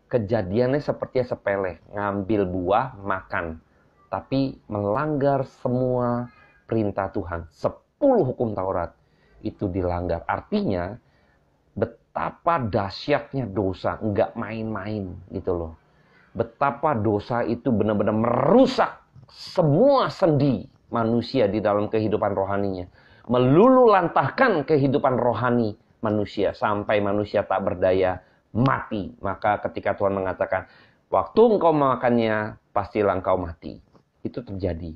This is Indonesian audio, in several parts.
kejadiannya seperti sepele, ngambil buah, makan. Tapi melanggar semua perintah Tuhan. 10 hukum Taurat itu dilanggar. Artinya betapa dahsyatnya dosa, nggak main-main gitu loh. Betapa dosa itu benar-benar merusak semua sendi manusia di dalam kehidupan rohaninya. Melululantahkan kehidupan rohani manusia sampai manusia tak berdaya mati. Maka ketika Tuhan mengatakan, waktu engkau memakannya, pastilah engkau mati. Itu terjadi.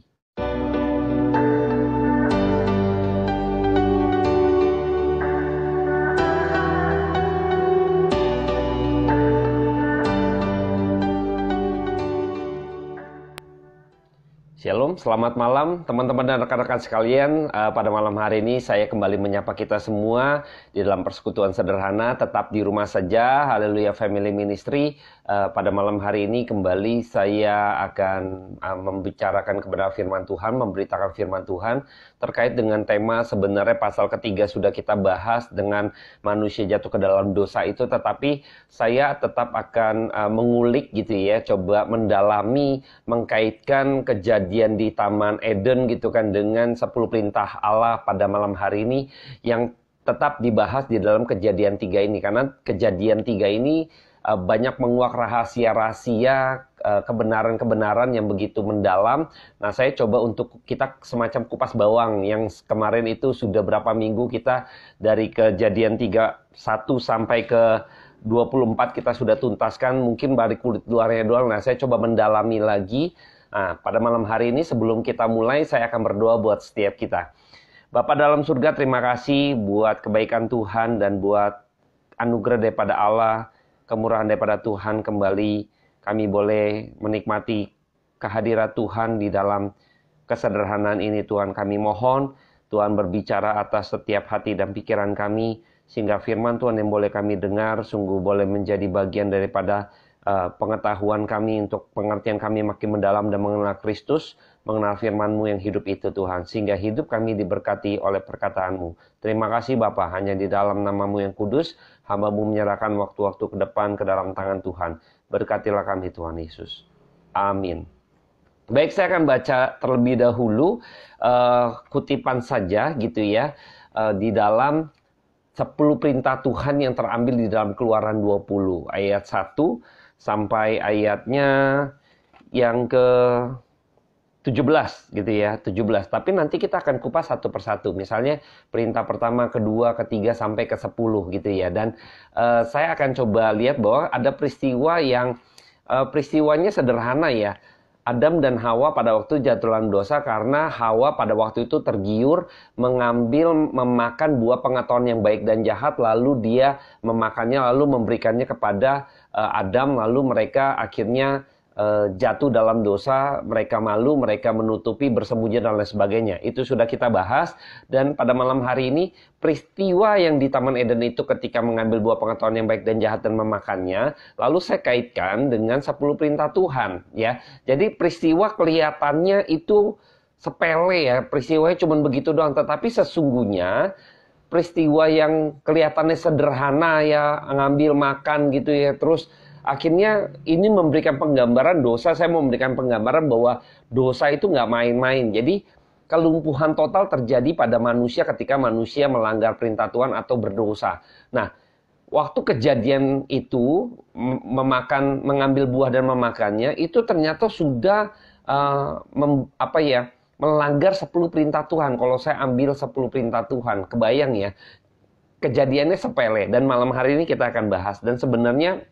Shalom, selamat malam teman-teman dan rekan-rekan sekalian. Pada malam hari ini saya kembali menyapa kita semua di dalam persekutuan sederhana, tetap di rumah saja, Haleluya Family Ministry. Pada malam hari ini kembali saya akan membicarakan kebenaran firman Tuhan, memberitakan firman Tuhan terkait dengan tema sebenarnya pasal ketiga sudah kita bahas dengan manusia jatuh ke dalam dosa itu, tetapi saya tetap akan mengulik gitu ya, coba mendalami, mengkaitkan kejadian di Taman Eden gitu kan dengan 10 perintah Allah pada malam hari ini yang tetap dibahas di dalam kejadian 3 ini. Karena kejadian 3 ini banyak menguak rahasia-rahasia, kebenaran-kebenaran yang begitu mendalam. Nah, saya coba untuk kita semacam kupas bawang yang kemarin itu sudah berapa minggu kita dari kejadian 3:1 sampai ke 24 kita sudah tuntaskan, mungkin balik kulit luarnya doang. Nah, saya coba mendalami lagi. Nah, pada malam hari ini sebelum kita mulai, saya akan berdoa buat setiap kita. Bapa dalam surga, terima kasih buat kebaikan Tuhan dan buat anugerah daripada Allah, kemurahan daripada Tuhan. Kembali kami boleh menikmati kehadiran Tuhan di dalam kesederhanaan ini. Tuhan, kami mohon Tuhan berbicara atas setiap hati dan pikiran kami, sehingga firman Tuhan yang boleh kami dengar sungguh boleh menjadi bagian daripada pengetahuan kami, untuk pengertian kami makin mendalam dan mengenal Kristus, mengenal firman-Mu yang hidup itu Tuhan, sehingga hidup kami diberkati oleh perkataan-Mu. Terima kasih Bapa, hanya di dalam nama-Mu yang kudus, hamba-Mu menyerahkan waktu-waktu ke depan ke dalam tangan Tuhan. Berkatilah kami Tuhan Yesus. Amin. Baik, saya akan baca terlebih dahulu kutipan saja gitu ya, di dalam 10 perintah Tuhan yang terambil di dalam Keluaran 20 ayat 1 sampai ayatnya yang ke 17 gitu ya, 17. Tapi nanti kita akan kupas satu persatu. Misalnya perintah pertama, kedua, ketiga sampai ke 10 gitu ya. Dan saya akan coba lihat bahwa ada peristiwa yang peristiwanya sederhana ya. Adam dan Hawa pada waktu jatuh dalam dosa karena Hawa pada waktu itu tergiur memakan buah pengetahuan yang baik dan jahat, lalu dia memakannya lalu memberikannya kepada Adam, lalu mereka akhirnya jatuh dalam dosa, mereka malu, mereka menutupi, bersembunyi dan lain sebagainya. Itu sudah kita bahas. Dan pada malam hari ini peristiwa yang di Taman Eden itu ketika mengambil buah pengetahuan yang baik dan jahat dan memakannya, lalu saya kaitkan dengan 10 perintah Tuhan ya. Jadi peristiwa kelihatannya itu sepele ya, peristiwanya cuma begitu doang, tetapi sesungguhnya peristiwa yang kelihatannya sederhana ya, ngambil makan gitu ya, terus akhirnya ini memberikan penggambaran dosa. Saya mau memberikan penggambaran bahwa dosa itu nggak main-main. Jadi kelumpuhan total terjadi pada manusia ketika manusia melanggar perintah Tuhan atau berdosa. Nah, waktu kejadian itu mengambil buah dan memakannya, itu ternyata sudah melanggar 10 perintah Tuhan. Kalau saya ambil 10 perintah Tuhan, kebayang ya, kejadiannya sepele. Dan malam hari ini kita akan bahas. Dan sebenarnya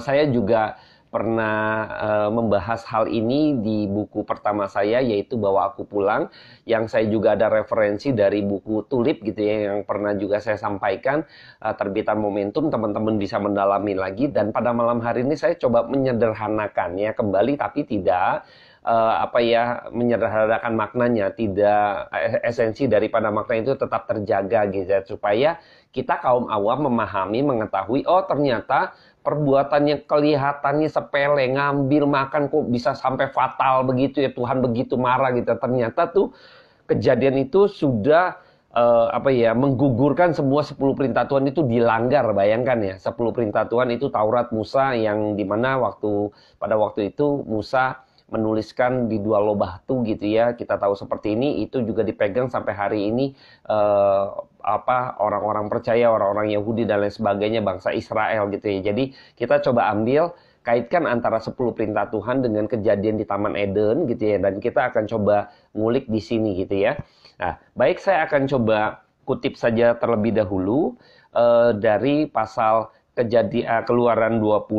saya juga pernah membahas hal ini di buku pertama saya, yaitu Bawa Aku Pulang, yang saya juga ada referensi dari buku Tulip gitu ya, yang pernah juga saya sampaikan, terbitan Momentum, teman-teman bisa mendalami lagi. Dan pada malam hari ini saya coba menyederhanakan ya kembali, tapi tidak menyederhanakan maknanya, tidak esensi daripada makna itu tetap terjaga gitu, supaya kita kaum awam memahami, mengetahui, oh ternyata perbuatannya kelihatannya sepele, ngambil makan kok bisa sampai fatal begitu ya, Tuhan begitu marah gitu. Ternyata tuh kejadian itu sudah menggugurkan semua 10 perintah Tuhan itu dilanggar. Bayangkan ya, 10 perintah Tuhan itu Taurat Musa, yang dimana pada waktu itu Musa menuliskan di 2 loh batu gitu ya. Kita tahu seperti ini, itu juga dipegang sampai hari ini orang-orang percaya, orang-orang Yahudi dan lain sebagainya, bangsa Israel gitu ya. Jadi kita coba kaitkan antara 10 perintah Tuhan dengan kejadian di Taman Eden gitu ya, dan kita akan coba ngulik di sini gitu ya. Nah, baik, saya akan coba kutip saja terlebih dahulu dari pasal Keluaran 20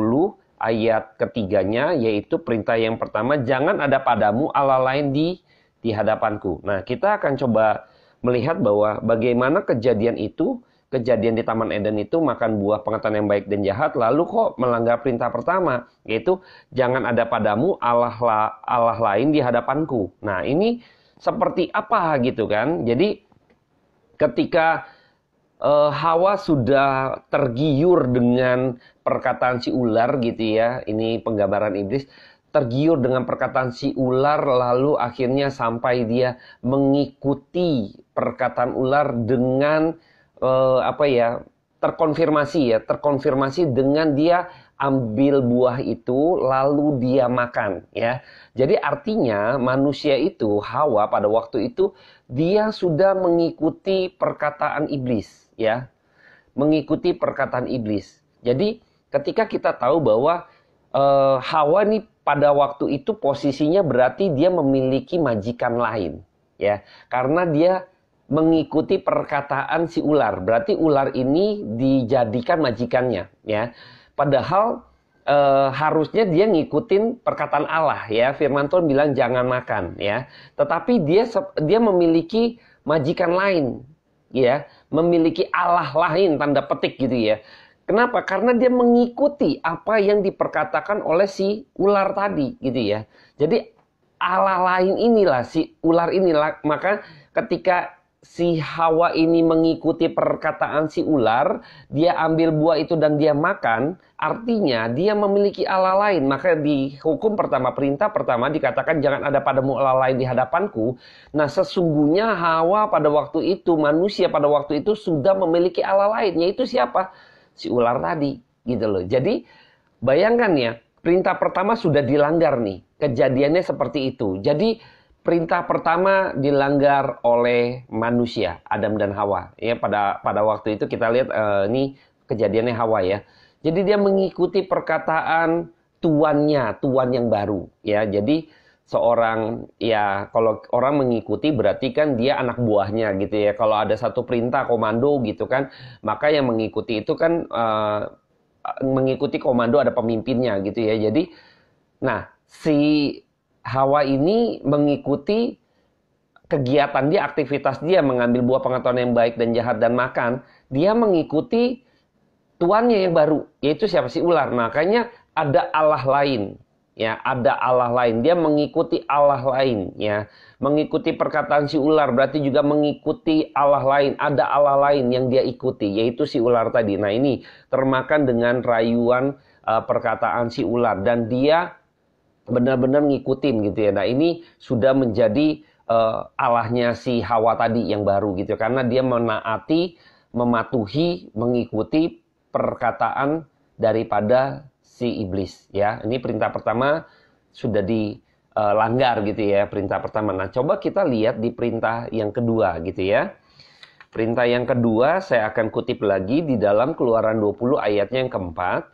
ayat ketiganya, yaitu perintah yang pertama, jangan ada padamu Allah lain di hadapanku. Nah, kita akan coba melihat bahwa bagaimana kejadian di Taman Eden itu makan buah pengetahuan yang baik dan jahat, lalu kok melanggar perintah pertama, yaitu jangan ada padamu Allah lain di hadapanku. Nah, ini seperti apa gitu kan? Jadi ketika Hawa sudah tergiur dengan perkataan si ular gitu ya, ini penggambaran iblis, tergiur dengan perkataan si ular, lalu akhirnya sampai dia mengikuti perkataan ular dengan terkonfirmasi dengan dia ambil buah itu lalu dia makan ya. Jadi artinya manusia itu, Hawa pada waktu itu, dia sudah mengikuti perkataan iblis ya. Mengikuti perkataan iblis. Jadi ketika kita tahu bahwa Hawa nih pada waktu itu posisinya berarti dia memiliki majikan lain ya. Karena dia mengikuti perkataan si ular. Berarti ular ini dijadikan majikannya ya. Padahal harusnya dia ngikutin perkataan Allah ya. Firman Tuhan bilang jangan makan ya. Tetapi dia memiliki majikan lain ya, memiliki Allah lain tanda petik gitu ya. Kenapa? Karena dia mengikuti apa yang diperkatakan oleh si ular tadi gitu ya. Jadi Allah lain inilah si ular inilah. Maka ketika si Hawa ini mengikuti perkataan si ular, dia ambil buah itu dan dia makan, artinya dia memiliki Allah lain. Maka di hukum pertama, perintah pertama dikatakan jangan ada padamu Allah lain di hadapanku. Nah, sesungguhnya Hawa pada waktu itu, manusia pada waktu itu sudah memiliki Allah lain, yaitu siapa? Si ular tadi, gitu loh. Jadi bayangkan ya, perintah pertama sudah dilanggar nih. Kejadiannya seperti itu. Jadi perintah pertama dilanggar oleh manusia, Adam dan Hawa. Ya, pada waktu itu kita lihat ini kejadiannya Hawa ya. Jadi dia mengikuti perkataan tuannya, tuan yang baru ya. Jadi seorang ya, kalau orang mengikuti berarti kan dia anak buahnya gitu ya. Kalau ada satu perintah komando gitu kan, maka yang mengikuti itu kan mengikuti komando ada pemimpinnya gitu ya. Jadi nah, si Hawa ini mengikuti kegiatan dia, aktivitas dia, mengambil buah pengetahuan yang baik dan jahat dan makan. Dia mengikuti tuannya yang baru, yaitu siapa? Si ular. Makanya ada Allah lain, ya, ada Allah lain. Dia mengikuti Allah lain, ya, mengikuti perkataan si ular berarti juga mengikuti Allah lain. Ada Allah lain yang dia ikuti, yaitu si ular tadi. Nah, ini termakan dengan rayuan perkataan si ular dan dia benar-benar ngikutin gitu ya. Nah, ini sudah menjadi Allahnya si Hawa tadi yang baru gitu. Karena dia menaati, mematuhi, mengikuti perkataan daripada si iblis ya. Ini perintah pertama sudah dilanggar gitu ya, perintah pertama. Nah, coba kita lihat di perintah yang kedua gitu ya. Perintah yang kedua saya akan kutip lagi di dalam Keluaran 20 ayatnya yang keempat.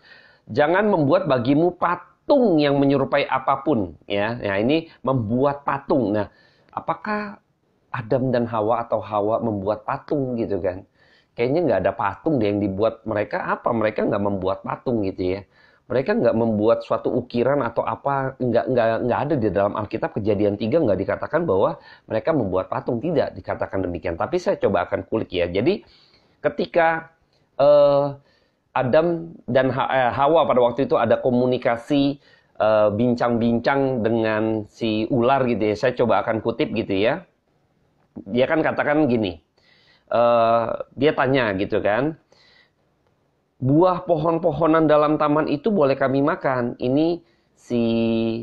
Jangan membuat bagimu patung yang menyerupai apapun ya. Nah, ini membuat patung. Nah, apakah Adam dan Hawa atau Hawa membuat patung gitu kan? Kayaknya nggak ada patung deh yang dibuat mereka. Apa? Mereka nggak membuat patung gitu ya. Mereka nggak membuat suatu ukiran atau apa. Nggak ada di dalam Alkitab. Kejadian 3 nggak dikatakan bahwa mereka membuat patung. Tidak dikatakan demikian. Tapi saya coba akan kulik ya. Jadi ketika Adam dan Hawa pada waktu itu ada komunikasi bincang-bincang dengan si ular gitu ya. Saya coba akan kutip gitu ya. Dia kan katakan gini. Dia tanya gitu kan. Buah pohon-pohonan dalam taman itu boleh kami makan. Ini si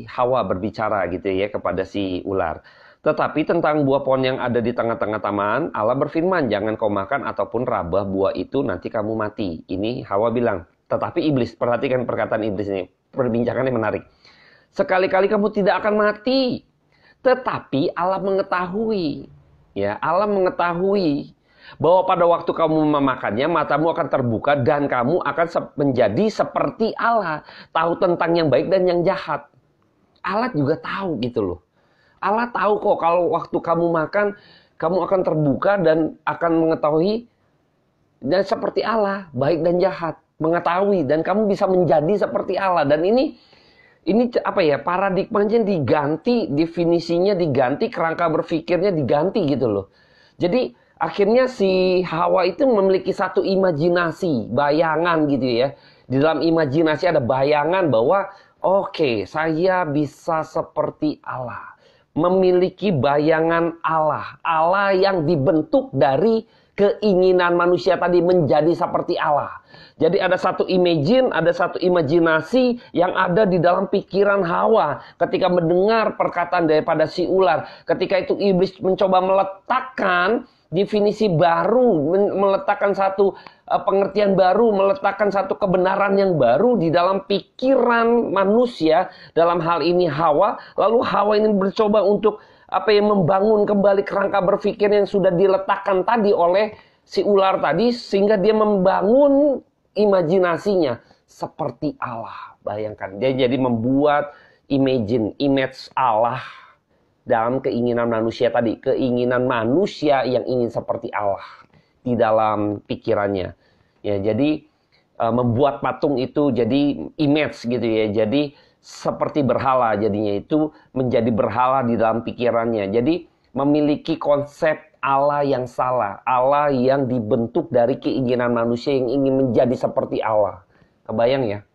Hawa berbicara gitu ya kepada si ular. Tetapi tentang buah pohon yang ada di tengah-tengah taman, Allah berfirman, jangan kau makan ataupun rabah buah itu, nanti kamu mati. Ini Hawa bilang. Tetapi iblis, perhatikan perkataan iblis ini, perbincangannya menarik. Sekali-kali kamu tidak akan mati. Tetapi Allah mengetahui, ya, Allah mengetahui bahwa pada waktu kamu memakannya, matamu akan terbuka dan kamu akan menjadi seperti Allah, tahu tentang yang baik dan yang jahat. Allah juga tahu gitu loh. Allah tahu kok kalau waktu kamu makan, kamu akan terbuka dan akan mengetahui dan seperti Allah, baik dan jahat, mengetahui dan kamu bisa menjadi seperti Allah. Dan ini apa ya, paradigmanya diganti, definisinya diganti, kerangka berpikirnya diganti gitu loh. Jadi akhirnya si Hawa itu memiliki satu imajinasi, bayangan gitu ya. Di dalam imajinasi ada bayangan bahwa oke, saya bisa seperti Allah. Memiliki bayangan Allah. Allah yang dibentuk dari keinginan manusia tadi menjadi seperti Allah. Jadi ada satu ada satu imajinasi yang ada di dalam pikiran Hawa ketika mendengar perkataan daripada si ular. Ketika itu iblis mencoba meletakkan definisi baru, meletakkan satu pengertian baru, meletakkan satu kebenaran yang baru di dalam pikiran manusia, dalam hal ini Hawa. Lalu Hawa ini mencoba untuk membangun kembali kerangka berpikir yang sudah diletakkan tadi oleh si ular tadi, sehingga dia membangun imajinasinya seperti Allah. Bayangkan, dia jadi membuat image Allah dalam keinginan manusia tadi, keinginan manusia yang ingin seperti Allah di dalam pikirannya. Ya, jadi membuat patung itu jadi image gitu ya. Jadi seperti berhala, jadinya itu menjadi berhala di dalam pikirannya. Jadi memiliki konsep Allah yang salah, Allah yang dibentuk dari keinginan manusia yang ingin menjadi seperti Allah. Kebayang ya?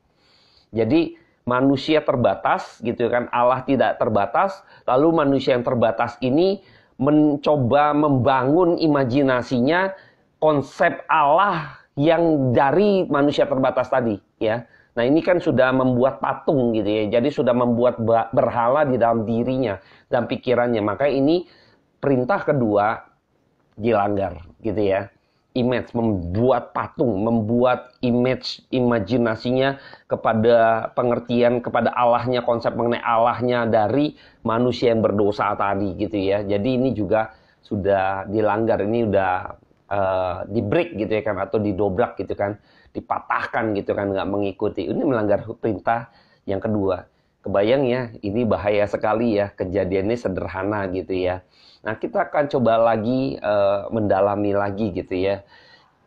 Jadi manusia terbatas gitu kan, Allah tidak terbatas. Lalu manusia yang terbatas ini mencoba membangun imajinasinya konsep Allah yang dari manusia terbatas tadi ya. Nah, ini kan sudah membuat patung gitu ya. Jadi sudah membuat berhala di dalam dirinya, dalam pikirannya. Maka ini perintah kedua dilanggar gitu ya. Image, membuat patung, membuat imajinasinya kepada pengertian kepada Allahnya, konsep mengenai Allahnya dari manusia yang berdosa tadi gitu ya. Jadi ini juga sudah dilanggar, ini udah di break gitu ya kan, atau didobrak gitu kan, dipatahkan gitu kan, nggak mengikuti. Ini melanggar perintah yang kedua. Kebayang ya, ini bahaya sekali ya, kejadiannya sederhana gitu ya. Nah, kita akan coba lagi mendalami lagi gitu ya.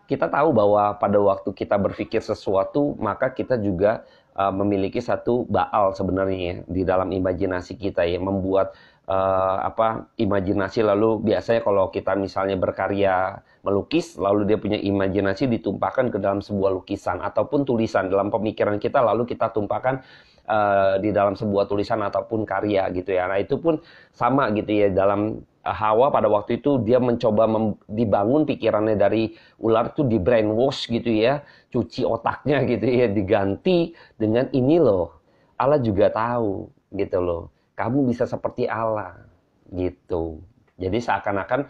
Kita tahu bahwa pada waktu kita berpikir sesuatu, maka kita juga memiliki satu baal sebenarnya di dalam imajinasi kita ya, membuat imajinasi. Lalu biasanya kalau kita misalnya berkarya melukis, lalu dia punya imajinasi ditumpahkan ke dalam sebuah lukisan ataupun tulisan dalam pemikiran kita, lalu kita tumpahkan di dalam sebuah tulisan ataupun karya gitu ya. Nah, itu pun sama gitu ya, dalam Hawa pada waktu itu dia mencoba dibangun pikirannya dari ular itu, di brainwash gitu ya, cuci otaknya gitu ya, diganti dengan ini loh, Allah juga tahu gitu loh, kamu bisa seperti Allah gitu. Jadi seakan-akan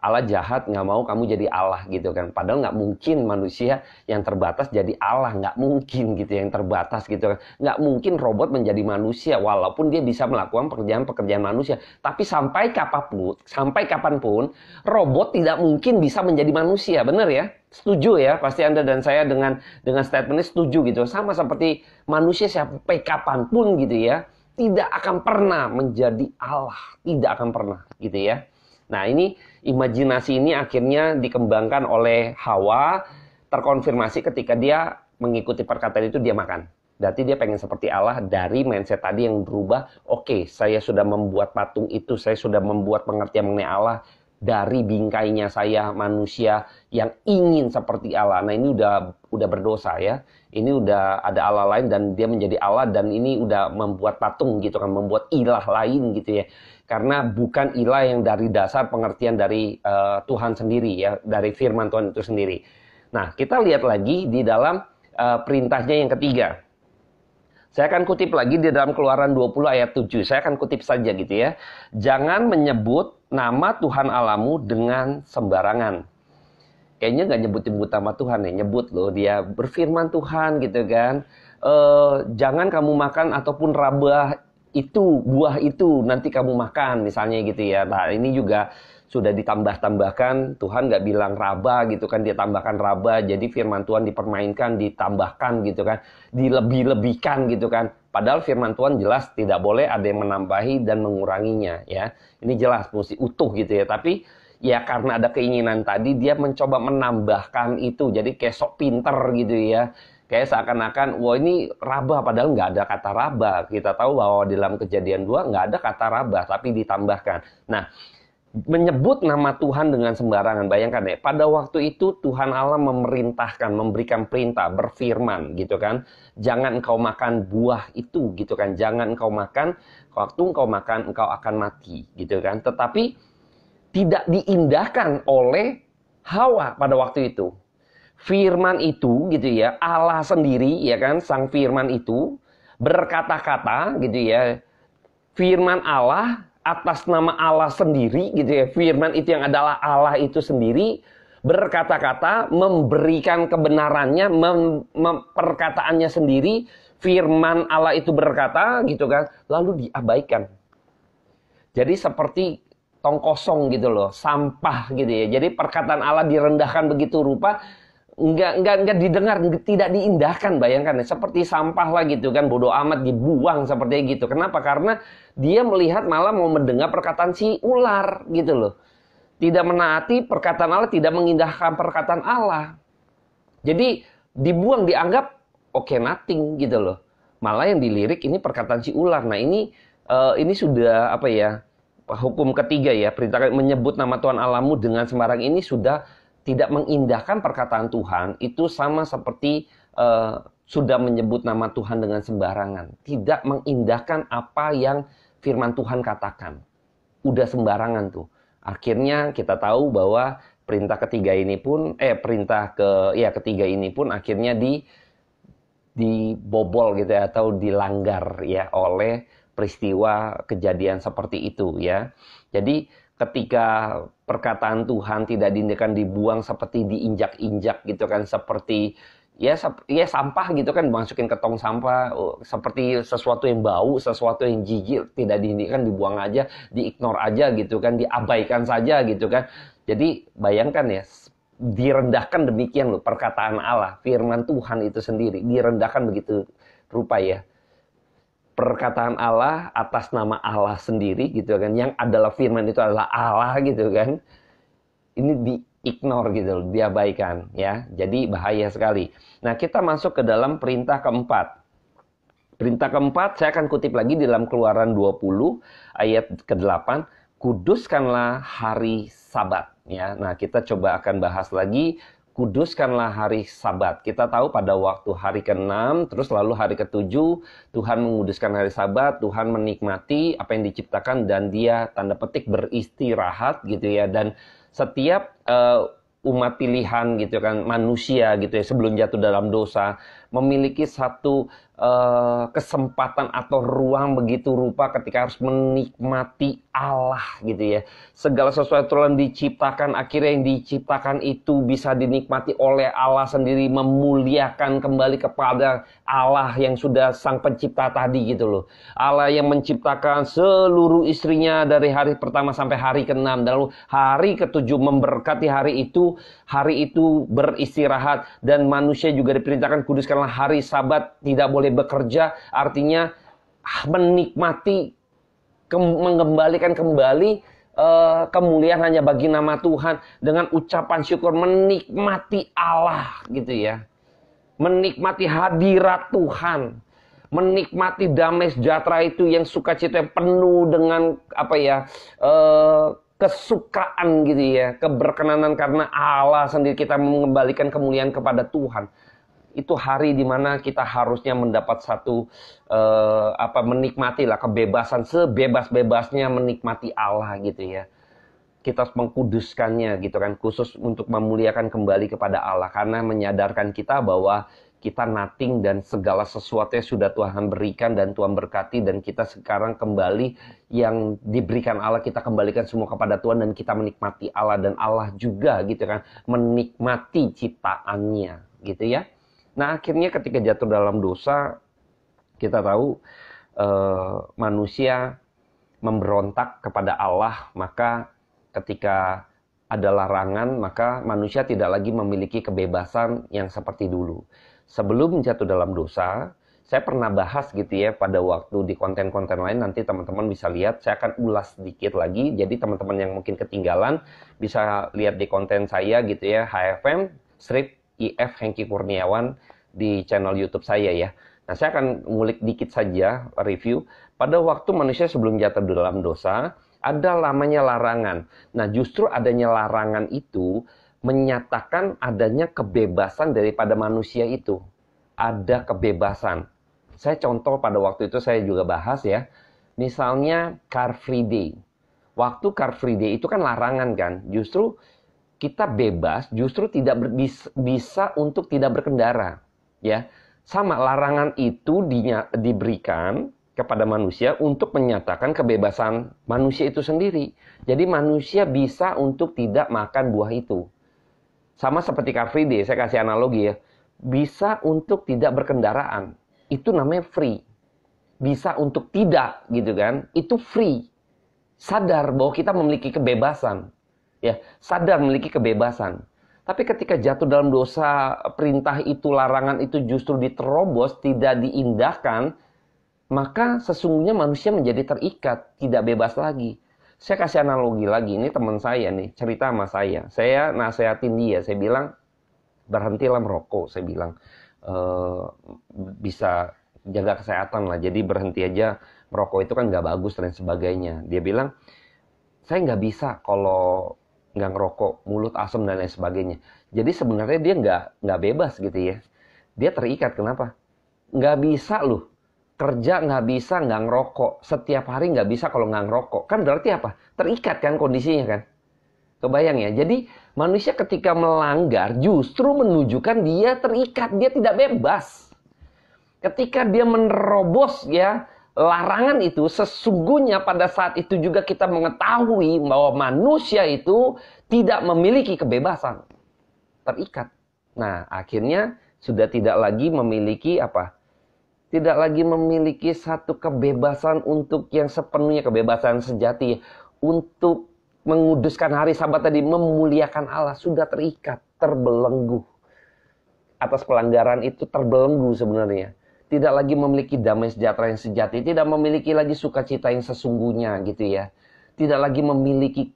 Allah jahat, nggak mau kamu jadi Allah gitu kan. Padahal nggak mungkin manusia yang terbatas jadi Allah, nggak mungkin gitu yang terbatas gitu kan. Nggak mungkin robot menjadi manusia walaupun dia bisa melakukan pekerjaan-pekerjaan manusia. Tapi sampai kapanpun robot tidak mungkin bisa menjadi manusia, benar ya? Setuju ya? Pasti Anda dan saya dengan statement ini setuju gitu. Sama seperti manusia sampai kapanpun gitu ya, tidak akan pernah menjadi Allah, tidak akan pernah gitu ya. Nah, ini imajinasi ini akhirnya dikembangkan oleh Hawa, terkonfirmasi ketika dia mengikuti perkataan itu, dia makan. Berarti dia pengen seperti Allah dari mindset tadi yang berubah. Oke, saya sudah membuat patung itu, saya sudah membuat pengertian mengenai Allah dari bingkainya saya manusia yang ingin seperti Allah. Nah, ini udah berdosa ya. Ini udah ada Allah lain dan dia menjadi Allah, dan ini udah membuat patung gitu kan, membuat ilah lain gitu ya. Karena bukan ilah yang dari dasar pengertian dari Tuhan sendiri ya, dari firman Tuhan itu sendiri. Nah, kita lihat lagi di dalam perintahnya yang ketiga. Saya akan kutip lagi di dalam Keluaran 20 ayat 7. Saya akan kutip saja gitu ya. Jangan menyebut nama Tuhan Allahmu dengan sembarangan. Kayaknya nggak nyebut-nyebut nama Tuhan ya. Nyebut loh, dia berfirman Tuhan gitu kan. Jangan kamu makan ataupun raba itu, buah itu nanti kamu makan misalnya gitu ya. Nah ini juga sudah ditambah-tambahkan, Tuhan nggak bilang raba gitu kan, dia tambahkan raba, jadi firman Tuhan dipermainkan, ditambahkan gitu kan, dilebih-lebihkan gitu kan. Padahal firman Tuhan jelas tidak boleh ada yang menambahi dan menguranginya ya. Ini jelas mesti utuh gitu ya, tapi ya karena ada keinginan tadi, dia mencoba menambahkan itu, jadi kayak sok pinter gitu ya. Kayak seakan-akan, wah ini raba, padahal nggak ada kata raba. Kita tahu bahwa di dalam Kejadian 2 nggak ada kata raba, tapi ditambahkan. Nah, menyebut nama Tuhan dengan sembarangan. Bayangkan ya, pada waktu itu Tuhan Allah memerintahkan, memberikan perintah, berfirman gitu kan. Jangan engkau makan buah itu gitu kan. Jangan engkau makan, waktu engkau makan engkau akan mati gitu kan. Tetapi tidak diindahkan oleh Hawa pada waktu itu. Firman itu gitu ya, Allah sendiri ya kan, sang firman itu berkata-kata gitu ya. Firman Allah atas nama Allah sendiri gitu ya, firman itu yang adalah Allah itu sendiri berkata-kata, memberikan kebenarannya, perkataannya sendiri, firman Allah itu berkata gitu kan, lalu diabaikan. Jadi seperti tong kosong gitu loh, sampah gitu ya. Jadi perkataan Allah direndahkan begitu rupa, enggak didengar, tidak diindahkan. Bayangkan ya, seperti sampah lah gitu kan, bodoh amat, dibuang seperti gitu. Kenapa? Karena dia melihat malah mau mendengar perkataan si ular gitu loh. Tidak menaati perkataan Allah, tidak mengindahkan perkataan Allah. Jadi dibuang, dianggap oke, nothing gitu loh. Malah yang dilirik ini perkataan si ular. Nah ini sudah apa ya, hukum ketiga ya, perintah menyebut nama Tuhan Allahmu dengan sembarang ini sudah tidak mengindahkan perkataan Tuhan. Itu sama seperti sudah menyebut nama Tuhan dengan sembarangan. Tidak mengindahkan apa yang firman Tuhan katakan. Udah sembarangan tuh. Akhirnya kita tahu bahwa perintah ketiga ini pun, ketiga ini pun akhirnya dibobol gitu ya, atau dilanggar ya oleh peristiwa kejadian seperti itu ya. Jadi ketika perkataan Tuhan tidak diindahkan, dibuang seperti diinjak-injak gitu kan, seperti ya sampah gitu kan, dimasukin ke tong sampah, seperti sesuatu yang bau, sesuatu yang jijik, tidak diindahkan, dibuang aja, diignore aja gitu kan, diabaikan saja gitu kan. Jadi bayangkan ya, direndahkan demikian loh perkataan Allah, firman Tuhan itu sendiri direndahkan begitu rupa ya. Perkataan Allah atas nama Allah sendiri gitu kan, yang adalah firman itu adalah Allah gitu kan, ini di-ignore gitu, diabaikan ya. Jadi bahaya sekali. Nah kita masuk ke dalam perintah keempat. Perintah keempat saya akan kutip lagi di dalam Keluaran 20 ayat ke-8. Kuduskanlah hari Sabat ya. Nah kita coba akan bahas lagi. Kuduskanlah hari Sabat. Kita tahu pada waktu hari ke-6, terus lalu hari ke-7, Tuhan menguduskan hari Sabat, Tuhan menikmati apa yang diciptakan dan dia tanda petik beristirahat gitu ya. Dan setiap umat pilihan gitu kan, manusia gitu ya, sebelum jatuh dalam dosa, memiliki satu kesempatan atau ruang begitu rupa ketika harus menikmati Allah gitu ya. Segala sesuatu yang diciptakan, akhirnya yang diciptakan itu bisa dinikmati oleh Allah sendiri, memuliakan kembali kepada Allah yang sudah sang pencipta tadi gitu loh. Allah yang menciptakan seluruh istrinya dari hari pertama sampai hari ke-6, dan lalu hari ke-7 memberkati hari itu beristirahat, dan manusia juga diperintahkan kuduskanlah hari Sabat, tidak boleh bekerja, artinya menikmati, mengembalikan kembali kemuliaan hanya bagi nama Tuhan dengan ucapan syukur, menikmati Allah gitu ya, menikmati hadirat Tuhan, menikmati damai sejahtera itu yang sukacita yang penuh dengan apa ya, kesukaan gitu ya, keberkenanan karena Allah sendiri, kita mengembalikan kemuliaan kepada Tuhan. Itu hari dimana kita harusnya mendapat satu menikmati lah kebebasan, sebebas-bebasnya menikmati Allah gitu ya. Kita harus mengkuduskannya gitu kan, khusus untuk memuliakan kembali kepada Allah, karena menyadarkan kita bahwa kita nothing dan segala sesuatu yang sudah Tuhan berikan dan Tuhan berkati, dan kita sekarang kembali yang diberikan Allah kita kembalikan semua kepada Tuhan, dan kita menikmati Allah, dan Allah juga gitu kan menikmati ciptaannya gitu ya. Nah akhirnya ketika jatuh dalam dosa, kita tahu manusia memberontak kepada Allah, maka ketika ada larangan, maka manusia tidak lagi memiliki kebebasan yang seperti dulu. Sebelum jatuh dalam dosa, saya pernah bahas gitu ya pada waktu di konten-konten lain, nanti teman-teman bisa lihat, saya akan ulas sedikit lagi. Jadi teman-teman yang mungkin ketinggalan bisa lihat di konten saya gitu ya, HFM strip IF Hengki Kurniawan di channel YouTube saya ya. Nah, saya akan ngulik dikit saja review. Pada waktu manusia sebelum jatuh dalam dosa, ada namanya larangan. Nah, justru adanya larangan itu menyatakan adanya kebebasan daripada manusia itu. Ada kebebasan. Saya contoh pada waktu itu saya juga bahas ya. Misalnya Car Free Day. Waktu Car Free Day itu kan larangan kan. Justru kita bebas, justru tidak bisa untuk tidak berkendara. Ya, sama larangan itu diberikan kepada manusia untuk menyatakan kebebasan manusia itu sendiri. Jadi manusia bisa untuk tidak makan buah itu. Sama seperti Car Free Day, saya kasih analogi ya. Bisa untuk tidak berkendaraan, itu namanya free. Bisa untuk tidak, gitu kan, itu free. Sadar bahwa kita memiliki kebebasan. Ya, sadar memiliki kebebasan. Tapi ketika jatuh dalam dosa, perintah itu, larangan itu justru diterobos, tidak diindahkan, maka sesungguhnya manusia menjadi terikat, tidak bebas lagi. Saya kasih analogi lagi, ini teman saya nih, cerita sama saya. Saya nasihatin dia, saya bilang, berhentilah merokok. Saya bilang, bisa jaga kesehatan lah, jadi berhenti aja merokok itu kan nggak bagus dan sebagainya. Dia bilang, saya nggak bisa kalau nggak ngerokok, mulut asam dan lain sebagainya. Jadi sebenarnya dia nggak bebas gitu ya. Dia terikat, kenapa? Nggak bisa loh. Kerja nggak bisa nggak ngerokok. Setiap hari nggak bisa kalau nggak ngerokok. Kan berarti apa? Terikat kan kondisinya kan? Kebayang ya? Jadi manusia ketika melanggar justru menunjukkan dia terikat. Dia tidak bebas. Ketika dia menerobos ya larangan itu, sesungguhnya pada saat itu juga kita mengetahui bahwa manusia itu tidak memiliki kebebasan. Terikat. Nah akhirnya sudah tidak lagi memiliki apa? Tidak lagi memiliki satu kebebasan untuk yang sepenuhnya, kebebasan sejati. Untuk menguduskan hari Sabat tadi, memuliakan Allah. Sudah terikat, terbelenggu. Atas pelanggaran itu terbelenggu sebenarnya. Tidak lagi memiliki damai sejahtera yang sejati. Tidak memiliki lagi sukacita yang sesungguhnya gitu ya. Tidak lagi memiliki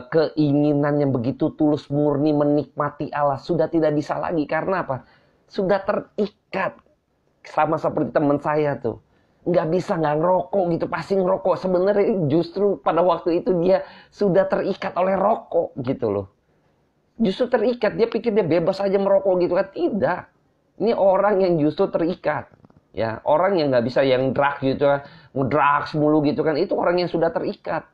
keinginan yang begitu tulus murni menikmati Allah. Sudah tidak bisa lagi. Karena apa? Sudah terikat. Sama seperti teman saya tuh, nggak bisa nggak ngerokok gitu, pasti ngerokok. Sebenarnya justru pada waktu itu dia sudah terikat oleh rokok gitu loh. Justru terikat, dia pikir dia bebas aja merokok gitu kan. Tidak, ini orang yang justru terikat. Ya, orang yang nggak bisa, yang drug gitu kan, ngedrugs mulu gitu kan, itu orang yang sudah terikat.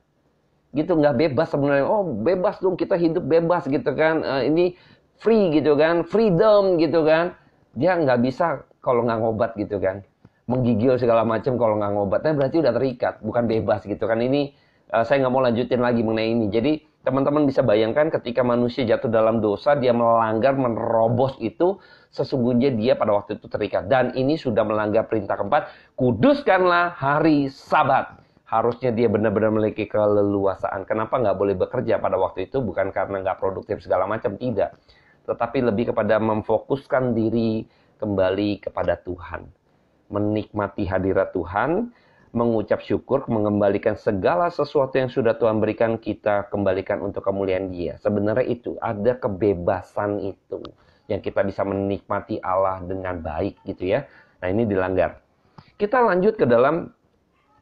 Gitu, nggak bebas sebenarnya. Oh bebas dong, kita hidup bebas gitu kan. Ini free gitu kan, freedom gitu kan. Dia nggak bisa kalau nggak ngobat gitu kan, menggigil segala macam kalau nggak ngobat, nah berarti udah terikat, bukan bebas gitu kan. Ini saya nggak mau lanjutin lagi mengenai ini. Jadi teman-teman bisa bayangkan ketika manusia jatuh dalam dosa, dia melanggar, menerobos itu, sesungguhnya dia pada waktu itu terikat. Dan ini sudah melanggar perintah keempat, kuduskanlah hari Sabat. Harusnya dia benar-benar memiliki keleluasaan. Kenapa nggak boleh bekerja pada waktu itu? Bukan karena nggak produktif segala macam, tidak. Tetapi lebih kepada memfokuskan diri kembali kepada Tuhan. Menikmati hadirat Tuhan, mengucap syukur, mengembalikan segala sesuatu yang sudah Tuhan berikan, kita kembalikan untuk kemuliaan Dia. Sebenarnya itu, ada kebebasan itu. Yang kita bisa menikmati Allah dengan baik gitu ya. Nah ini dilanggar. Kita lanjut ke dalam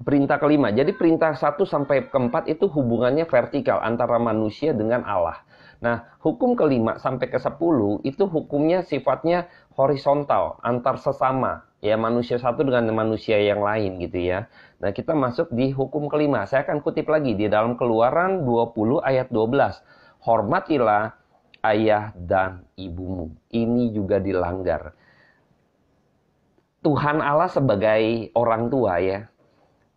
perintah kelima. Jadi perintah 1 sampai ke-4 itu hubungannya vertikal antara manusia dengan Allah. Nah, hukum kelima sampai ke-10 itu hukumnya sifatnya horizontal, antar sesama. Ya, manusia satu dengan manusia yang lain gitu ya. Nah, kita masuk di hukum kelima. Saya akan kutip lagi di dalam Keluaran 20 ayat 12. Hormatilah ayah dan ibumu. Ini juga dilanggar. Tuhan Allah sebagai orang tua ya,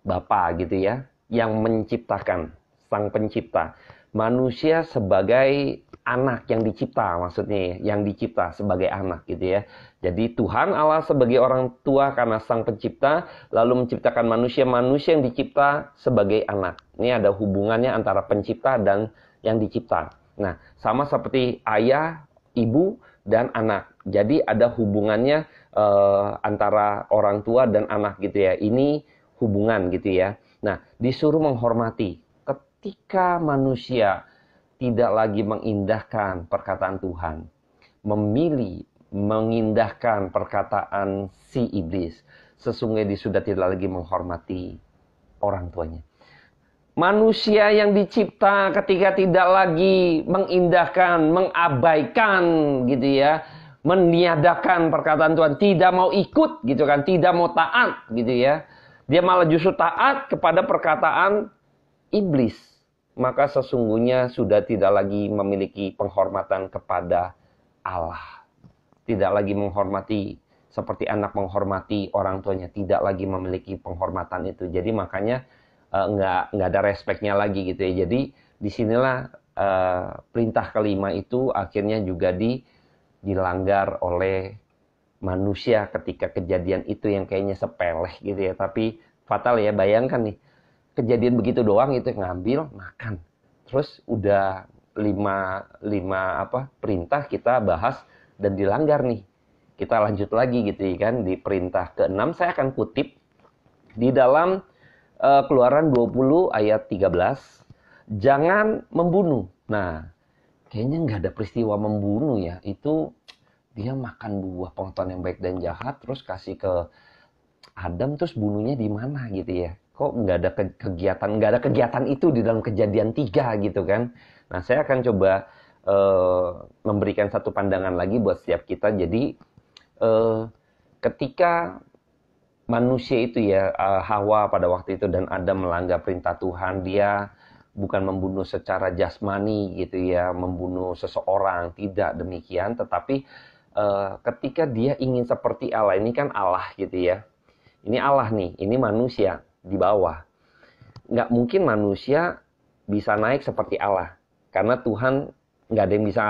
Bapa gitu ya, yang menciptakan, Sang Pencipta. Manusia sebagai anak yang dicipta, maksudnya ya, yang dicipta sebagai anak gitu ya. Jadi Tuhan Allah sebagai orang tua karena Sang Pencipta, lalu menciptakan manusia yang dicipta sebagai anak. Ini ada hubungannya antara pencipta dan yang dicipta. Nah, sama seperti ayah, ibu, dan anak. Jadi ada hubungannya antara orang tua dan anak gitu ya. Ini hubungan gitu ya. Nah, disuruh menghormati. Ketika manusia tidak lagi mengindahkan perkataan Tuhan, memilih mengindahkan perkataan si iblis, sesungguhnya dia sudah tidak lagi menghormati orang tuanya. Manusia yang dicipta ketika tidak lagi mengindahkan, mengabaikan gitu ya, meniadakan perkataan Tuhan, tidak mau ikut gitu kan, tidak mau taat gitu ya. Dia malah justru taat kepada perkataan iblis. Maka sesungguhnya sudah tidak lagi memiliki penghormatan kepada Allah. Tidak lagi menghormati seperti anak menghormati orang tuanya. Tidak lagi memiliki penghormatan itu. Jadi makanya nggak ada respeknya lagi gitu ya. Jadi disinilah perintah kelima itu akhirnya juga dilanggar oleh manusia ketika kejadian itu yang kayaknya sepele gitu ya. Tapi fatal ya, bayangkan nih. Kejadian begitu doang itu ngambil, makan. Terus udah lima perintah kita bahas dan dilanggar nih. Kita lanjut lagi gitu ya kan. Di perintah ke-6 saya akan kutip di dalam Keluaran 20 ayat 13. Jangan membunuh. Nah, kayaknya nggak ada peristiwa membunuh ya. Itu dia makan buah pengetahuan yang baik dan jahat, terus kasih ke Adam, terus bunuhnya di mana gitu ya. Kok nggak ada kegiatan itu di dalam Kejadian 3 gitu kan. Nah, saya akan coba memberikan satu pandangan lagi buat setiap kita. Jadi ketika manusia itu ya, Hawa pada waktu itu dan Adam melanggar perintah Tuhan, dia bukan membunuh secara jasmani gitu ya, membunuh seseorang, tidak demikian, tetapi ketika dia ingin seperti Allah, ini kan Allah gitu ya. Ini Allah nih, ini manusia di bawah. Nggak mungkin manusia bisa naik seperti Allah. Karena Tuhan nggak ada yang bisa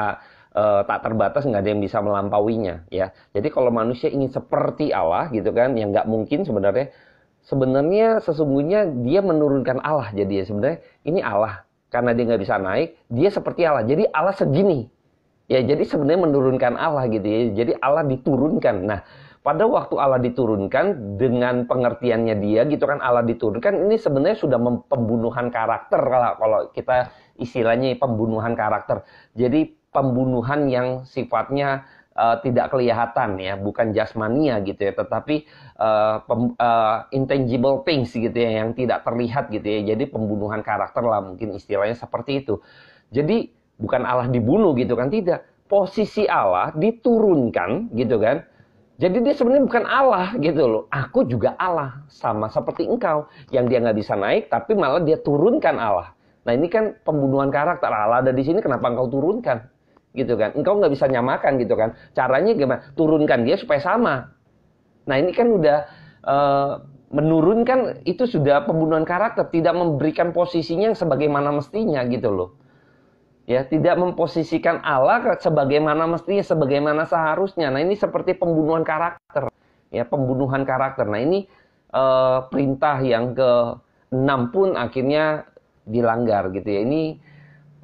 tak terbatas, nggak ada yang bisa melampauinya. Ya. Jadi kalau manusia ingin seperti Allah gitu kan, yang nggak mungkin sebenarnya sesungguhnya dia menurunkan Allah. Jadi ya sebenarnya ini Allah. Karena dia nggak bisa naik, dia seperti Allah. Jadi Allah segini. Ya, jadi sebenarnya menurunkan Allah gitu ya. Jadi Allah diturunkan. Nah, pada waktu Allah diturunkan dengan pengertiannya dia gitu kan, Allah diturunkan, ini sebenarnya sudah pembunuhan karakter kalau kita istilahnya pembunuhan karakter. Jadi pembunuhan yang sifatnya tidak kelihatan ya, bukan jasmania gitu ya, tetapi intangible things gitu ya, yang tidak terlihat gitu ya. Jadi pembunuhan karakter lah mungkin istilahnya seperti itu. Jadi bukan Allah dibunuh gitu kan, tidak. Posisi Allah diturunkan gitu kan. Jadi dia sebenarnya bukan Allah gitu loh. Aku juga Allah, sama seperti engkau. Yang dia nggak bisa naik, tapi malah dia turunkan Allah. Nah ini kan pembunuhan karakter. Allah ada di sini, kenapa engkau turunkan? Gitu kan. Engkau nggak bisa nyamakan gitu kan. Caranya gimana? Turunkan dia supaya sama. Nah ini kan udah menurunkan, itu sudah pembunuhan karakter. Tidak memberikan posisinya yang sebagaimana mestinya gitu loh. Ya, tidak memposisikan Allah sebagaimana mestinya, sebagaimana seharusnya. Nah, ini seperti pembunuhan karakter. Ya, pembunuhan karakter. Nah, ini perintah yang ke-6 pun akhirnya dilanggar gitu ya. Ini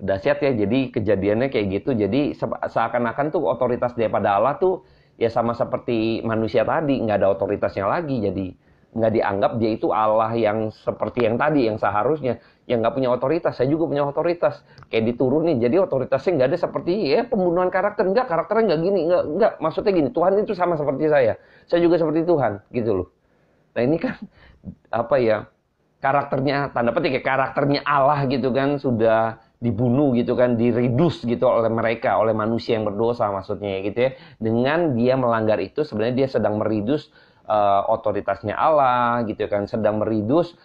dahsyat ya. Jadi kejadiannya kayak gitu. Jadi seakan-akan tuh otoritas daripada Allah tuh ya sama seperti manusia tadi, nggak ada otoritasnya lagi. Jadi nggak dianggap dia itu Allah yang seperti yang tadi, yang seharusnya. Yang nggak punya otoritas, saya juga punya otoritas. Kayak diturunin, jadi otoritasnya nggak ada seperti ya pembunuhan karakter. Enggak, karakternya nggak gini, nggak. Maksudnya gini, Tuhan itu sama seperti saya juga seperti Tuhan, gitu loh. Nah ini kan apa ya, karakternya, tanda petik ya, karakternya Allah gitu kan, sudah dibunuh gitu kan, diridus gitu oleh mereka, oleh manusia yang berdosa maksudnya gitu ya. Dengan dia melanggar itu, sebenarnya dia sedang meridus otoritasnya Allah gitu kan, sedang meridus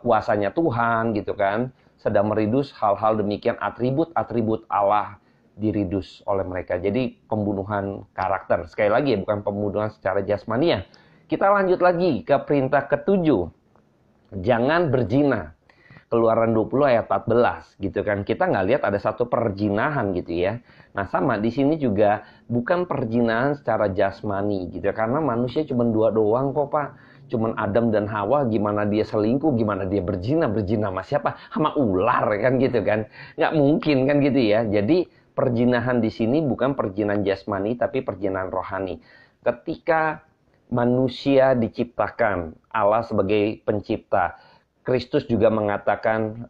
kuasanya Tuhan gitu kan, sedang meridus hal-hal demikian, atribut-atribut Allah diridus oleh mereka. Jadi pembunuhan karakter. Sekali lagi ya, bukan pembunuhan secara jasmania. Kita lanjut lagi ke perintah ketujuh. Jangan berzina. Keluaran 20 ayat 14 gitu kan. Kita nggak lihat ada satu perzinahan gitu ya. Nah sama di sini juga bukan perzinahan secara jasmani gitu ya. Karena manusia cuma dua doang kok Pak. Cuman Adam dan Hawa, gimana dia selingkuh, gimana dia berzina sama siapa? Sama ular kan gitu kan. Nggak mungkin kan gitu ya. Jadi perzinahan di sini bukan perzinahan jasmani tapi perzinahan rohani. Ketika manusia diciptakan, Allah sebagai pencipta, Kristus juga mengatakan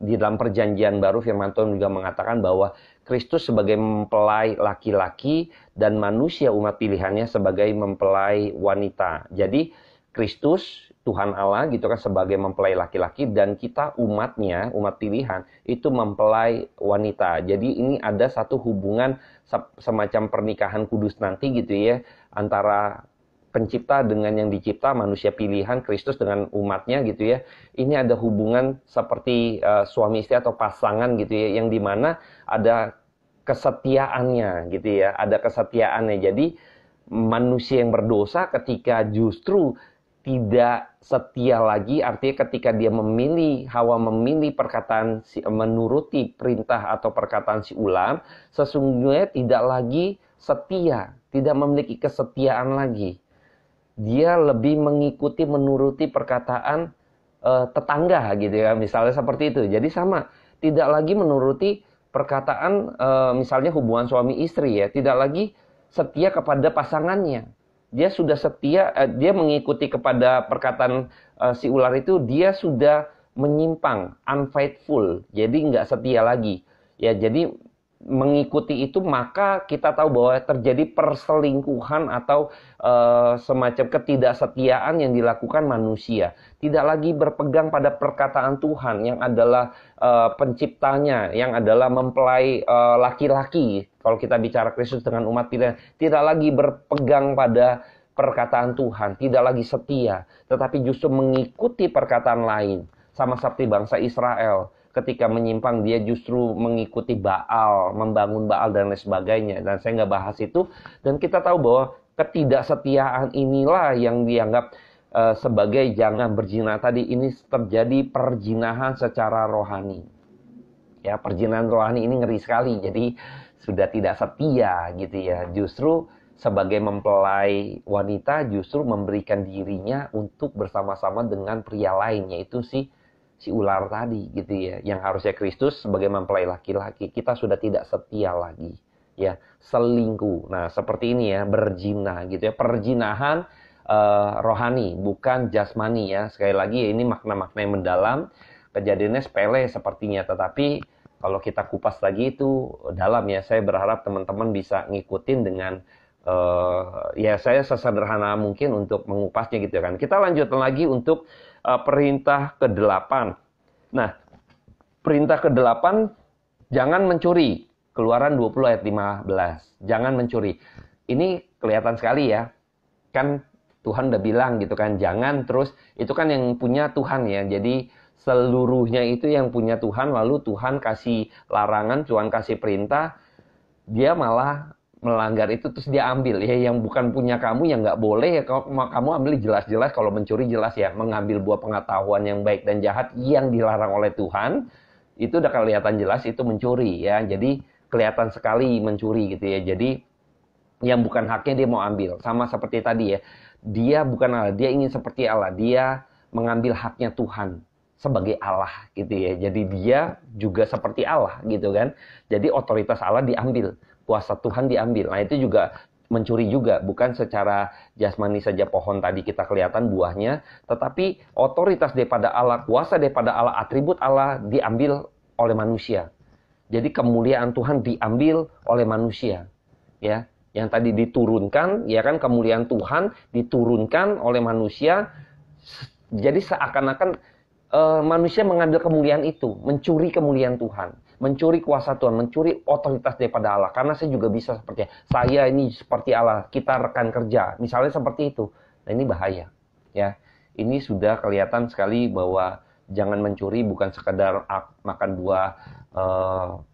di dalam perjanjian baru, firman Tuhan juga mengatakan bahwa Kristus sebagai mempelai laki-laki dan manusia umat pilihannya sebagai mempelai wanita. Jadi Kristus, Tuhan Allah gitu kan sebagai mempelai laki-laki dan kita umatnya, umat pilihan itu mempelai wanita. Jadi ini ada satu hubungan semacam pernikahan kudus nanti gitu ya antara pencipta dengan yang dicipta, manusia pilihan, Kristus dengan umatnya gitu ya. Ini ada hubungan seperti suami istri atau pasangan gitu ya, yang dimana ada kesetiaannya gitu ya, ada kesetiaannya. Jadi manusia yang berdosa ketika justru tidak setia lagi, artinya ketika dia memilih, Hawa memilih perkataan, menuruti perintah atau perkataan si ulam, sesungguhnya tidak lagi setia, tidak memiliki kesetiaan lagi. Dia lebih mengikuti, menuruti perkataan tetangga gitu ya, misalnya seperti itu. Jadi sama, tidak lagi menuruti perkataan misalnya hubungan suami istri ya, tidak lagi setia kepada pasangannya. Dia sudah setia, dia mengikuti kepada perkataan si ular itu, dia sudah menyimpang, unfaithful, jadi nggak setia lagi. Ya, jadi mengikuti itu maka kita tahu bahwa terjadi perselingkuhan atau semacam ketidaksetiaan yang dilakukan manusia. Tidak lagi berpegang pada perkataan Tuhan yang adalah penciptanya, yang adalah mempelai laki-laki. Kalau kita bicara Kristus dengan umat pilihan, tidak lagi berpegang pada perkataan Tuhan, tidak lagi setia, tetapi justru mengikuti perkataan lain. Sama seperti bangsa Israel. Ketika menyimpang dia justru mengikuti Baal, membangun Baal dan lain sebagainya. Dan saya nggak bahas itu. Dan kita tahu bahwa ketidaksetiaan inilah yang dianggap sebagai jangan berzina tadi. Ini terjadi perzinahan secara rohani. Ya, perzinahan rohani ini ngeri sekali. Jadi sudah tidak setia gitu ya. Justru sebagai mempelai wanita justru memberikan dirinya untuk bersama-sama dengan pria lain, yaitu si ular tadi gitu ya, yang harusnya Kristus sebagai mempelai laki-laki. Kita sudah tidak setia lagi ya, selingkuh. Nah seperti ini ya, berzina gitu ya, perzinahan rohani bukan jasmani ya. Sekali lagi ya, ini makna-makna yang mendalam. Kejadiannya sepele sepertinya, tetapi kalau kita kupas lagi itu dalam ya. Saya berharap teman-teman bisa ngikutin dengan ya saya sesederhana mungkin untuk mengupasnya gitu kan. Kita lanjutkan lagi untuk perintah ke-8. Nah, perintah ke-8, jangan mencuri. Keluaran 20 ayat 15. Jangan mencuri. Ini kelihatan sekali ya. Kan Tuhan udah bilang gitu kan, jangan, terus itu kan yang punya Tuhan ya. Jadi seluruhnya itu yang punya Tuhan, lalu Tuhan kasih larangan, Tuhan kasih perintah, dia malah melanggar itu terus dia ambil ya, yang bukan punya kamu yang nggak boleh ya, kamu ambil jelas-jelas. Kalau mencuri jelas ya, mengambil buah pengetahuan yang baik dan jahat yang dilarang oleh Tuhan, itu udah kelihatan jelas itu mencuri ya. Jadi kelihatan sekali mencuri gitu ya. Jadi yang bukan haknya dia mau ambil. Sama seperti tadi ya, dia bukan Allah, dia ingin seperti Allah, dia mengambil haknya Tuhan sebagai Allah gitu ya. Jadi dia juga seperti Allah gitu kan. Jadi otoritas Allah diambil, kuasa Tuhan diambil. Nah itu juga mencuri juga, bukan secara jasmani saja pohon tadi kita kelihatan buahnya, tetapi otoritas daripada Allah, kuasa daripada Allah, atribut Allah diambil oleh manusia. Jadi kemuliaan Tuhan diambil oleh manusia. Ya, yang tadi diturunkan, ya kan, kemuliaan Tuhan diturunkan oleh manusia. Jadi seakan-akan manusia mengambil kemuliaan itu, mencuri kemuliaan Tuhan, mencuri kuasa Tuhan, mencuri otoritas daripada Allah. Karena saya juga bisa seperti saya ini seperti Allah, kita rekan kerja, misalnya seperti itu. Nah ini bahaya, ya. Ini sudah kelihatan sekali bahwa jangan mencuri bukan sekedar makan buah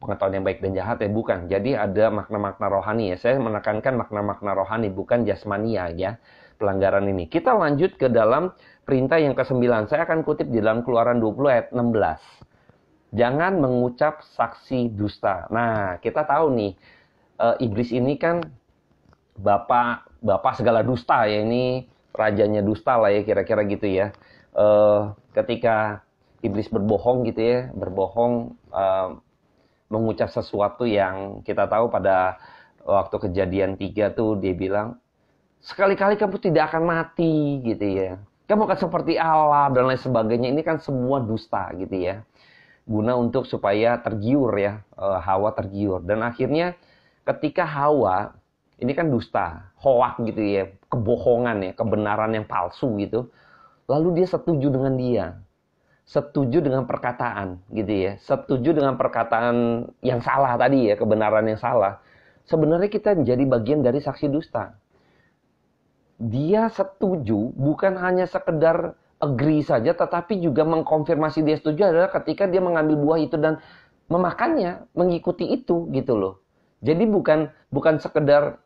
pengetahuan yang baik dan jahat ya, bukan. Jadi ada makna-makna rohani ya. Saya menekankan makna-makna rohani, bukan jasmania ya, pelanggaran ini. Kita lanjut ke dalam perintah yang ke-9. Saya akan kutip di dalam Keluaran 20 ayat 16. Jangan mengucap saksi dusta. Nah, kita tahu nih, iblis ini kan bapak segala dusta ya, ini rajanya dusta lah ya, kira-kira gitu ya. Ketika iblis berbohong gitu ya, mengucap sesuatu yang kita tahu pada waktu Kejadian 3 tuh dia bilang, sekali-kali kamu tidak akan mati gitu ya. Kamu akan seperti Allah dan lain sebagainya. Ini kan semua dusta gitu ya. Guna untuk supaya tergiur ya, Hawa tergiur. Dan akhirnya ketika Hawa, ini kan dusta, hoak gitu ya, kebohongan ya, kebenaran yang palsu gitu. Lalu dia setuju dengan dia. Setuju dengan perkataan gitu ya. Setuju dengan perkataan yang salah tadi ya, kebenaran yang salah. Sebenarnya kita menjadi bagian dari saksi dusta. Dia setuju bukan hanya sekedar agree saja, tetapi juga mengkonfirmasi dia setuju adalah ketika dia mengambil buah itu dan memakannya, mengikuti itu gitu loh. Jadi bukan sekedar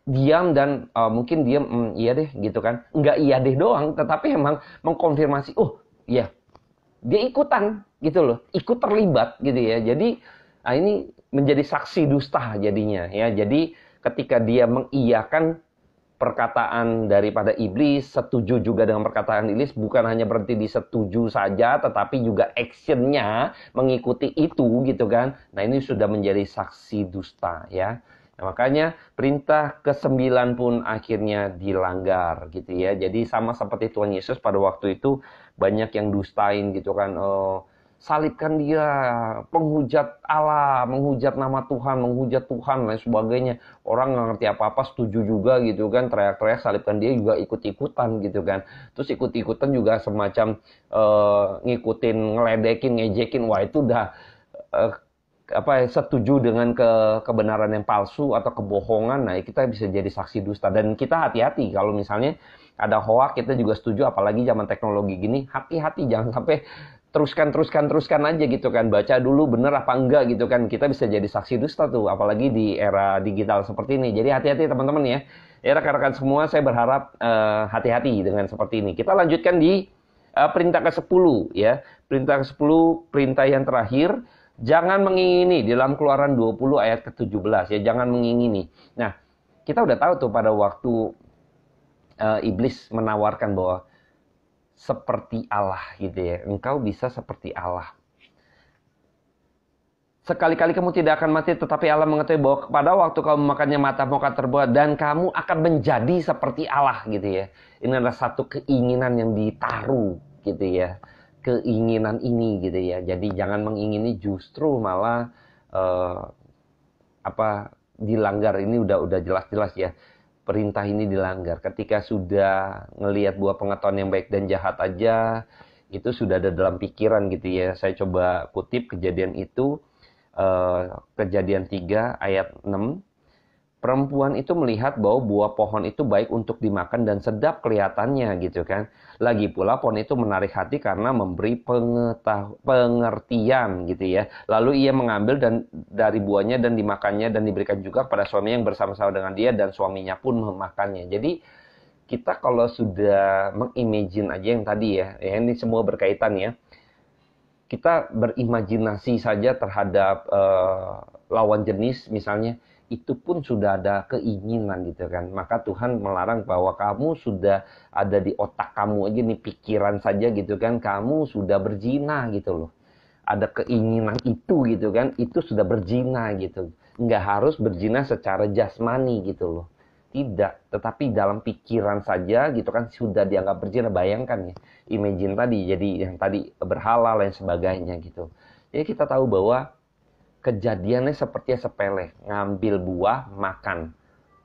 diam dan mungkin diam, iya deh gitu kan. Enggak iya deh doang, tetapi emang mengkonfirmasi, oh iya, dia ikutan gitu loh, ikut terlibat gitu ya. Jadi ini menjadi saksi dusta jadinya ya. Jadi ketika dia mengiyakan perkataan daripada iblis, setuju juga dengan perkataan iblis, bukan hanya berhenti di setuju saja, tetapi juga actionnya mengikuti itu gitu kan. Nah ini sudah menjadi saksi dusta ya. Nah, makanya perintah ke-9 pun akhirnya dilanggar gitu ya. Jadi sama seperti Tuhan Yesus pada waktu itu banyak yang dustain gitu kan. Salibkan dia, penghujat Allah, menghujat nama Tuhan, menghujat Tuhan, dan sebagainya. Orang nggak ngerti apa-apa, setuju juga gitu kan, teriak-teriak salibkan dia juga ikut-ikutan gitu kan. Terus ikut-ikutan juga semacam ngikutin, ngeledekin, ngejekin, wah itu udah setuju dengan kebenaran yang palsu atau kebohongan. Nah kita bisa jadi saksi dusta. Dan kita hati-hati kalau misalnya ada hoak, kita juga setuju, apalagi zaman teknologi gini, hati-hati jangan sampai teruskan aja gitu kan. Baca dulu bener apa enggak gitu kan. Kita bisa jadi saksi dusta tuh, apalagi di era digital seperti ini. Jadi hati-hati teman-teman ya. Ya rekan-rekan semua, saya berharap hati-hati dengan seperti ini. Kita lanjutkan di perintah ke-10 ya. Perintah ke-10, perintah yang terakhir, jangan mengingini, di dalam Keluaran 20 ayat ke-17 ya, jangan mengingini. Nah, kita udah tahu tuh pada waktu iblis menawarkan bahwa seperti Allah gitu ya. Engkau bisa seperti Allah. Sekali-kali kamu tidak akan mati, tetapi Allah mengetahui bahwa pada waktu kamu makannya matamu akan terbuat dan kamu akan menjadi seperti Allah gitu ya. Ini adalah satu keinginan yang ditaruh gitu ya. Keinginan ini gitu ya. Jadi jangan mengingini, justru malah dilanggar. Ini udah jelas-jelas ya. Perintah ini dilanggar. Ketika sudah ngelihat buah pengetahuan yang baik dan jahat aja, itu sudah ada dalam pikiran gitu ya. Saya coba kutip kejadian itu, Kejadian 3 ayat 6. Perempuan itu melihat bahwa buah pohon itu baik untuk dimakan dan sedap kelihatannya gitu kan. Lagi pula pohon itu menarik hati karena memberi pengertian gitu ya. Lalu ia mengambil dari buahnya dan dimakannya dan diberikan juga kepada suami yang bersama-sama dengan dia dan suaminya pun memakannya. Jadi kita kalau sudah mengimagine aja yang tadi ya ini semua berkaitan ya. Kita berimajinasi saja terhadap lawan jenis misalnya, itu pun sudah ada keinginan gitu kan. Maka Tuhan melarang bahwa kamu sudah ada di otak kamu aja nih, pikiran saja gitu kan, kamu sudah berzina gitu loh. Ada keinginan itu gitu kan, itu sudah berzina gitu. Nggak harus berzina secara jasmani gitu loh. Tidak, tetapi dalam pikiran saja gitu kan sudah dianggap berzina. Bayangkan ya, imagine tadi, jadi yang tadi berhala lain sebagainya gitu. Jadi kita tahu bahwa kejadiannya sepertinya sepele, ngambil buah, makan.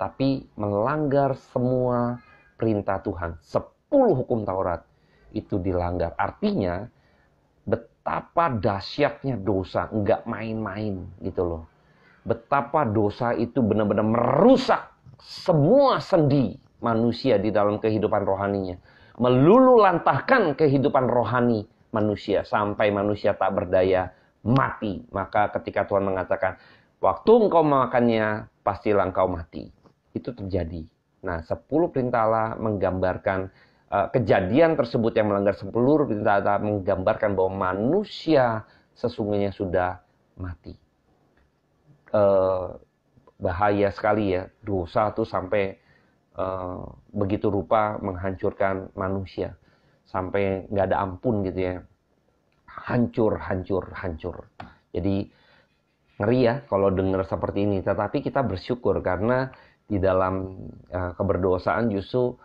Tapi melanggar semua perintah Tuhan. 10 hukum Taurat itu dilanggar. Artinya, betapa dahsyatnya dosa, nggak main-main gitu loh. Betapa dosa itu benar-benar merusak semua sendi manusia di dalam kehidupan rohaninya. Melululantahkan kehidupan rohani manusia sampai manusia tak berdaya mati. Maka ketika Tuhan mengatakan, waktu engkau memakannya, pastilah engkau mati. Itu terjadi. Nah, 10 perintah Allah menggambarkan kejadian tersebut yang melanggar 10 perintah Allah menggambarkan bahwa manusia sesungguhnya sudah mati. Bahaya sekali ya, dosa tuh sampai begitu rupa menghancurkan manusia. Sampai nggak ada ampun gitu ya. Hancur. Jadi ngeri ya kalau dengar seperti ini. Tetapi kita bersyukur karena di dalam keberdosaan justru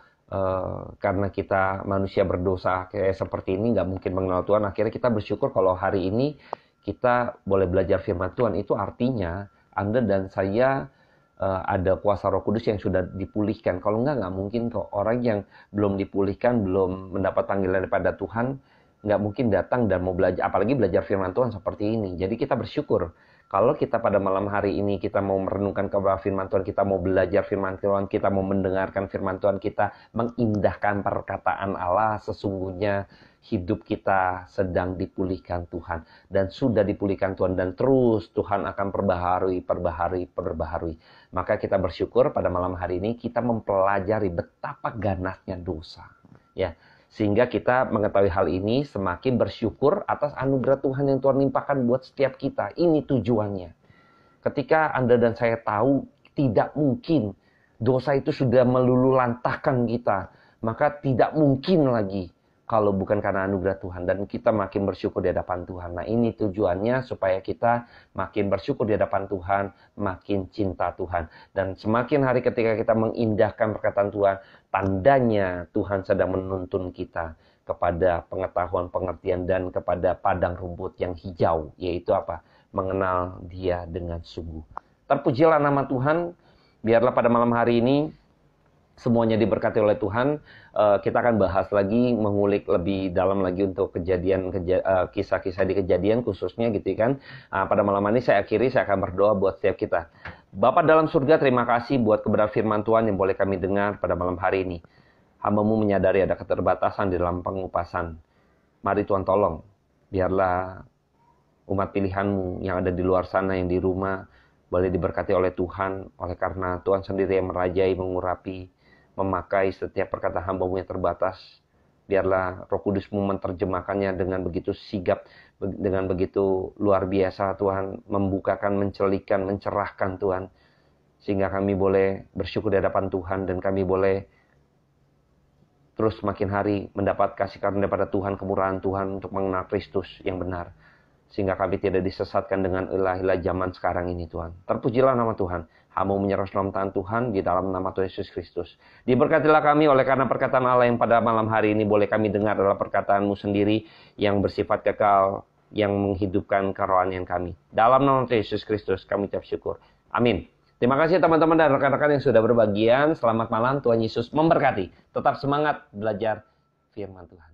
karena kita manusia berdosa kayak seperti ini nggak mungkin mengenal Tuhan. Akhirnya kita bersyukur kalau hari ini kita boleh belajar firman Tuhan. Itu artinya Anda dan saya ada kuasa Roh Kudus yang sudah dipulihkan. Kalau nggak mungkin kok. Orang yang belum dipulihkan, belum mendapat panggilan daripada Tuhan, nggak mungkin datang dan mau belajar, apalagi belajar firman Tuhan seperti ini. Jadi kita bersyukur. Kalau kita pada malam hari ini, kita mau merenungkan kepada firman Tuhan, kita mau belajar firman Tuhan, kita mau mendengarkan firman Tuhan, kita mengindahkan perkataan Allah, sesungguhnya hidup kita sedang dipulihkan Tuhan. Dan sudah dipulihkan Tuhan, dan terus Tuhan akan perbaharui. Maka kita bersyukur pada malam hari ini, kita mempelajari betapa ganasnya dosa. Ya, sehingga kita mengetahui hal ini, semakin bersyukur atas anugerah Tuhan yang Tuhan limpahkan buat setiap kita. Ini tujuannya. Ketika Anda dan saya tahu, tidak mungkin dosa itu sudah melululantahkan kita. Maka tidak mungkin lagi kalau bukan karena anugerah Tuhan. Dan kita makin bersyukur di hadapan Tuhan. Nah, ini tujuannya supaya kita makin bersyukur di hadapan Tuhan, makin cinta Tuhan. Dan semakin hari ketika kita mengindahkan perkataan Tuhan, tandanya Tuhan sedang menuntun kita kepada pengetahuan, pengertian, dan kepada padang rumput yang hijau. Yaitu apa? Mengenal Dia dengan sungguh. Terpujilah nama Tuhan. Biarlah pada malam hari ini semuanya diberkati oleh Tuhan. Kita akan bahas lagi, mengulik lebih dalam lagi untuk kisah-kisah di kejadian khususnya gitu kan. Pada malam ini saya akan berdoa buat setiap kita. Bapa dalam surga, terima kasih buat kebenaran firman Tuhan yang boleh kami dengar pada malam hari ini. Hamba-Mu menyadari ada keterbatasan di dalam pengupasan. Mari Tuhan tolong, biarlah umat pilihan-Mu yang ada di luar sana, yang di rumah, boleh diberkati oleh Tuhan, oleh karena Tuhan sendiri yang merajai, mengurapi, memakai setiap perkataan hamba-Mu yang terbatas. Biarlah Roh Kudus-Mu menerjemahkannya dengan begitu sigap, dengan begitu luar biasa Tuhan, membukakan, mencelikan, mencerahkan Tuhan. Sehingga kami boleh bersyukur di hadapan Tuhan, dan kami boleh terus makin hari mendapat kasih karunia daripada Tuhan, kemurahan Tuhan untuk mengenal Kristus yang benar. Sehingga kami tidak disesatkan dengan ilah-ilah zaman sekarang ini Tuhan. Terpujilah nama Tuhan. Hamba menyerah dalam tangan Tuhan di dalam nama Tuhan Yesus Kristus. Diberkatilah kami oleh karena perkataan Allah yang pada malam hari ini boleh kami dengar adalah perkataan-Mu sendiri yang bersifat kekal, yang menghidupkan kerohanian kami. Dalam nama Tuhan Yesus Kristus kami ucap syukur. Amin. Terima kasih teman-teman dan rekan-rekan yang sudah berbagian. Selamat malam, Tuhan Yesus memberkati. Tetap semangat belajar firman Tuhan.